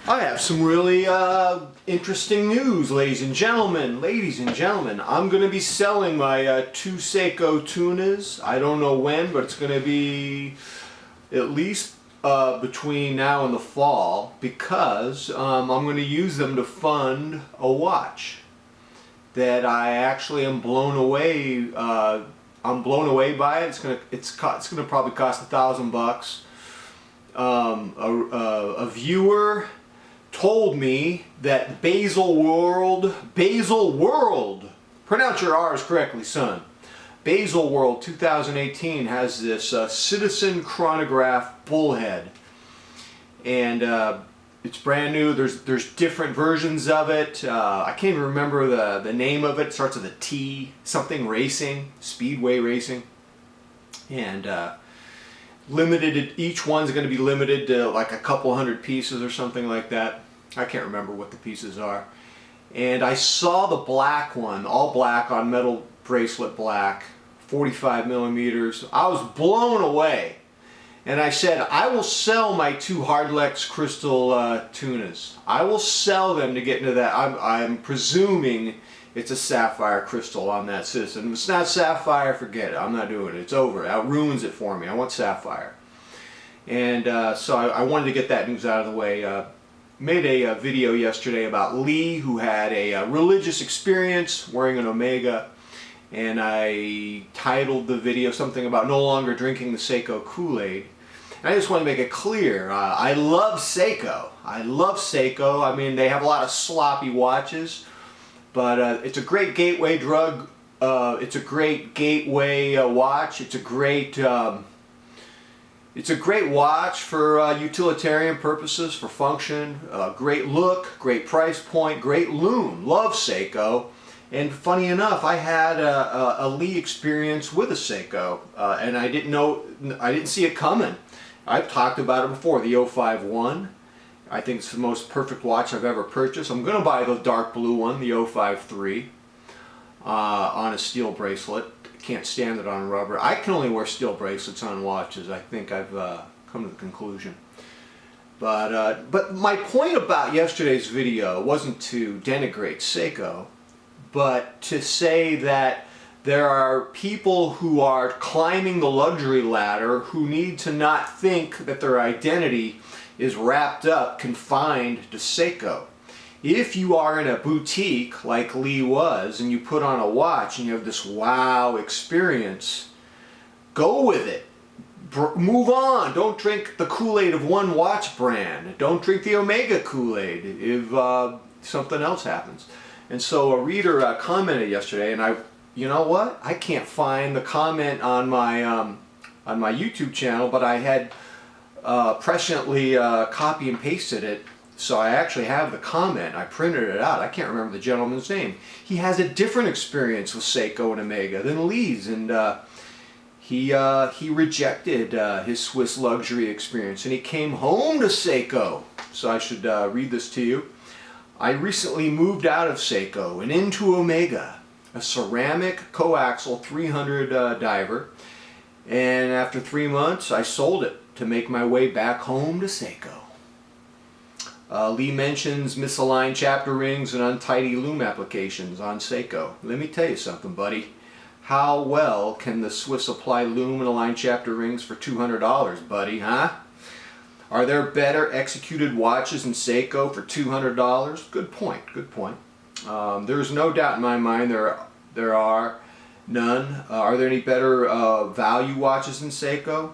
I have some really interesting news, ladies and gentlemen. I'm going to be selling my two Seiko tunas. I don't know when, but it's going to be at least between now and the fall, because I'm going to use them to fund a watch that I actually am blown away. I'm blown away by it. It's going to probably cost $1,000. A viewer told me that Basil World, pronounce your R's correctly, son. Basil World 2018 has this Citizen chronograph bullhead, and it's brand new. There's different versions of it. I can't even remember the name of it. It starts with a T, something racing, Speedway Racing, and limited. Each one's going to be limited to like a couple hundred pieces or something like that. I can't remember what the pieces are. And I saw the black one, all black on metal bracelet black, 45 millimeters. I was blown away. And I said, I will sell my two Hardlex crystal tunas. I will sell them to get into that. I'm presuming it's a sapphire crystal on that Citizen. If it's not sapphire, forget it. I'm not doing it. It's over. That ruins it for me. I want sapphire. And so I wanted to get that news out of the way. Made a video yesterday about Lee, who had a religious experience wearing an Omega. And I titled the video something about no longer drinking the Seiko Kool-Aid. And I just want to make it clear, I love Seiko. I love Seiko. I mean, they have a lot of sloppy watches, but it's a great gateway drug. It's a great gateway watch. It's a great watch for utilitarian purposes, for function. Great look, great price point, great lume. Love Seiko. And funny enough, I had a Lee experience with a Seiko, and I didn't see it coming. I've talked about it before, the 051. I think it's the most perfect watch I've ever purchased. I'm going to buy the dark blue one, the 053, on a steel bracelet. Can't stand it on rubber. I can only wear steel bracelets on watches. I think I've come to the conclusion. But my point about yesterday's video wasn't to denigrate Seiko, but to say that there are people who are climbing the luxury ladder who need to not think that their identity is wrapped up, confined to Seiko. If you are in a boutique like Lee was and you put on a watch and you have this wow experience, go with it. Move on. Don't drink the Kool-Aid of one watch brand. Don't drink the Omega Kool-Aid if something else happens. And so a reader commented yesterday, and you know what? I can't find the comment on my YouTube channel, but I had presciently copy and pasted it, so I actually have the comment. I printed it out. I can't remember the gentleman's name. He has a different experience with Seiko and Omega than Lee's, and he rejected his Swiss luxury experience, and he came home to Seiko. So I should read this to you. I recently moved out of Seiko and into Omega, a ceramic coaxial 300 diver, and after 3 months I sold it to make my way back home to Seiko. Lee mentions misaligned chapter rings and untidy lume applications on Seiko. Let me tell you something, buddy. How well can the Swiss apply lume and align chapter rings for $200, buddy, huh? Are there better executed watches in Seiko for $200? Good point, good point. There's no doubt in my mind there are none. Are there any better value watches in Seiko?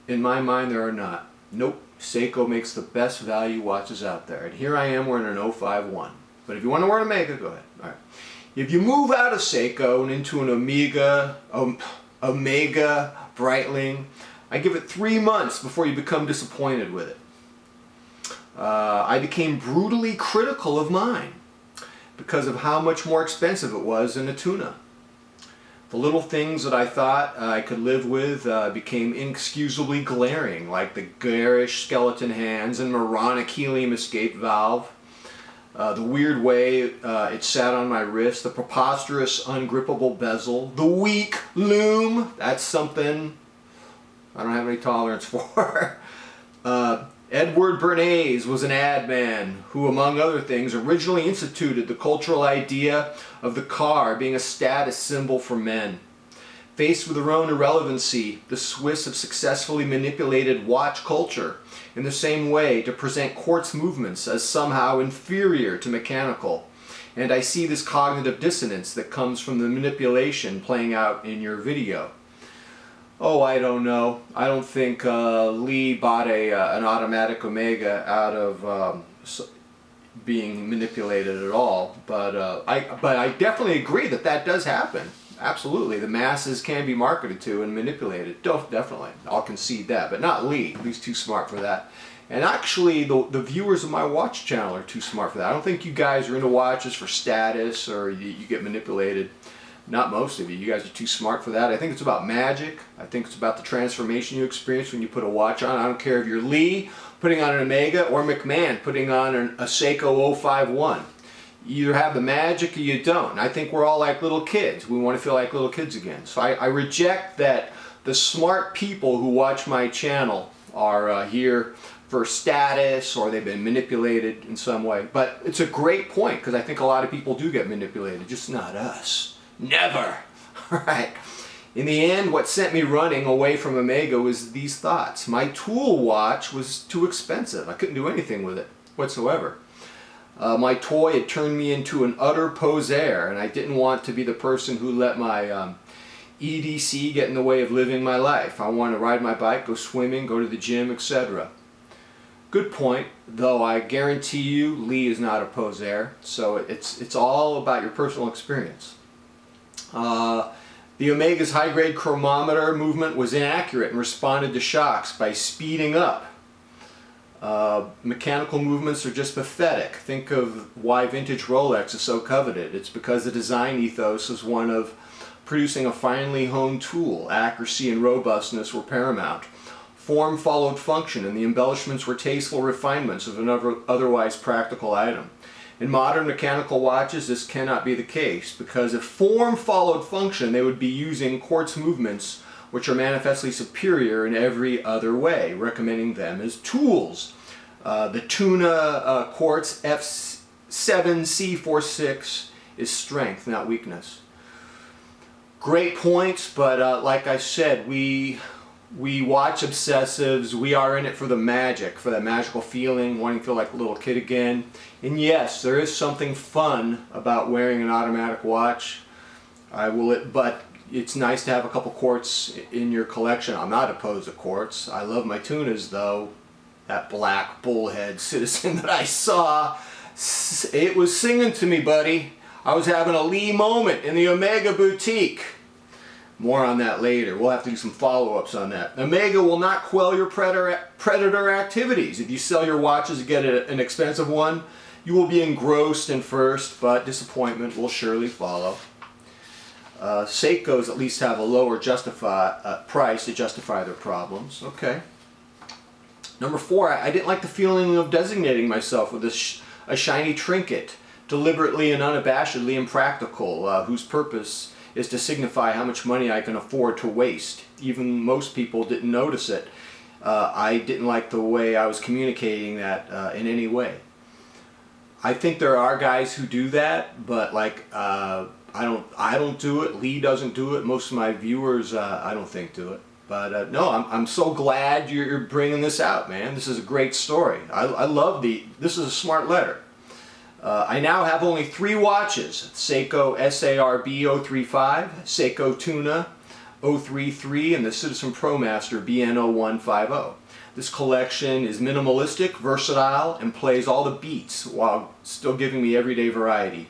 In my mind there are not. Nope. Seiko makes the best value watches out there. And here I am wearing an 051. But if you want to wear an Omega, go ahead. All right. If you move out of Seiko and into an Omega Breitling, I give it 3 months before you become disappointed with it. I became brutally critical of mine because of how much more expensive it was than a tuna. The little things that I thought I could live with became inexcusably glaring, like the garish skeleton hands and moronic helium escape valve, the weird way it sat on my wrist, the preposterous ungrippable bezel, the weak lume, that's something I don't have any tolerance for. Edward Bernays was an ad man who, among other things, originally instituted the cultural idea of the car being a status symbol for men. Faced with their own irrelevancy, the Swiss have successfully manipulated watch culture in the same way to present quartz movements as somehow inferior to mechanical. And I see this cognitive dissonance that comes from the manipulation playing out in your video. Oh, I don't know. I don't think Lee bought an automatic Omega out of being manipulated at all. But I definitely agree that that does happen. Absolutely, the masses can be marketed to and manipulated. Definitely, I'll concede that. But not Lee. Lee's too smart for that. And actually, the viewers of my watch channel are too smart for that. I don't think you guys are into watches for status or you get manipulated. Not most of you. You guys are too smart for that. I think it's about magic. I think it's about the transformation you experience when you put a watch on. I don't care if you're Lee putting on an Omega or McMahon putting on a Seiko 051. You either have the magic or you don't. And I think we're all like little kids. We want to feel like little kids again. So I reject that the smart people who watch my channel are here for status or they've been manipulated in some way. But it's a great point because I think a lot of people do get manipulated, just not us. Never. All right. In the end, what sent me running away from Omega was these thoughts. My tool watch was too expensive. I couldn't do anything with it whatsoever. My toy had turned me into an utter poseur, and I didn't want to be the person who let my EDC get in the way of living my life. I wanted to ride my bike, go swimming, go to the gym, etc. Good point, though I guarantee you Lee is not a poseur, so it's all about your personal experience. The Omega's high-grade chronometer movement was inaccurate and responded to shocks by speeding up. Mechanical movements are just pathetic. Think of why vintage Rolex is so coveted. It's because the design ethos is one of producing a finely honed tool. Accuracy and robustness were paramount. Form followed function, and the embellishments were tasteful refinements of an otherwise practical item. In modern mechanical watches, this cannot be the case, because if form followed function, they would be using quartz movements which are manifestly superior in every other way, recommending them as tools. The Tuna quartz F7C46 is strength, not weakness. Great points, but like I said, we watch obsessives. We are in it for the magic, for that magical feeling, wanting to feel like a little kid again. And yes, there is something fun about wearing an automatic watch. But it's nice to have a couple quartz in your collection. I'm not opposed to quartz. I love my Tunas though. That black bullhead Citizen that I saw, it was singing to me, buddy. I was having a Lee moment in the Omega boutique. More on that later. We'll have to do some follow-ups on that. Omega will not quell your predator activities. If you sell your watches to get an expensive one, you will be engrossed in first, but disappointment will surely follow. Seikos at least have a lower price to justify their problems. Okay. Number 4, I didn't like the feeling of designating myself with a shiny trinket, deliberately and unabashedly impractical, whose purpose is to signify how much money I can afford to waste. Even most people didn't notice it. I didn't like the way I was communicating that in any way. I think there are guys who do that, but like I don't do it. Lee doesn't do it. Most of my viewers, I don't think, do it. But no, I'm so glad you're bringing this out, man. This is a great story. I love this is a smart letter. I now have only 3 watches: Seiko SARB 035, Seiko Tuna 033, and the Citizen ProMaster BN 0150. This collection is minimalistic, versatile, and plays all the beats while still giving me everyday variety.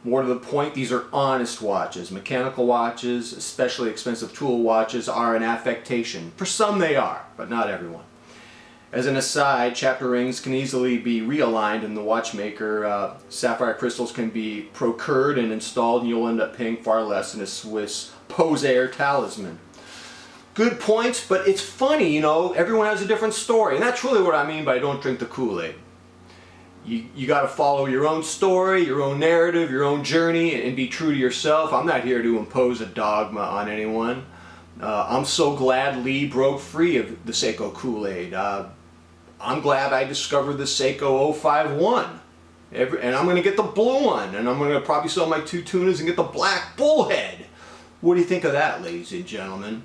More to the point, these are honest watches. Mechanical watches, especially expensive tool watches, are an affectation. For some they are, but not everyone. As an aside, chapter rings can easily be realigned in the watchmaker. Sapphire crystals can be procured and installed, and you'll end up paying far less than a Swiss poseur talisman. Good points, but it's funny, you know, everyone has a different story. And that's really what I mean by don't drink the Kool-Aid. You got to follow your own story, your own narrative, your own journey, and be true to yourself. I'm not here to impose a dogma on anyone. I'm so glad Lee broke free of the Seiko Kool-Aid. I'm glad I discovered the Seiko 051. And I'm going to get the blue one, and I'm going to probably sell my 2 tunas and get the black bullhead. What do you think of that, ladies and gentlemen?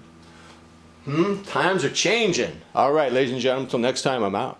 Times are changing. All right, ladies and gentlemen, until next time, I'm out.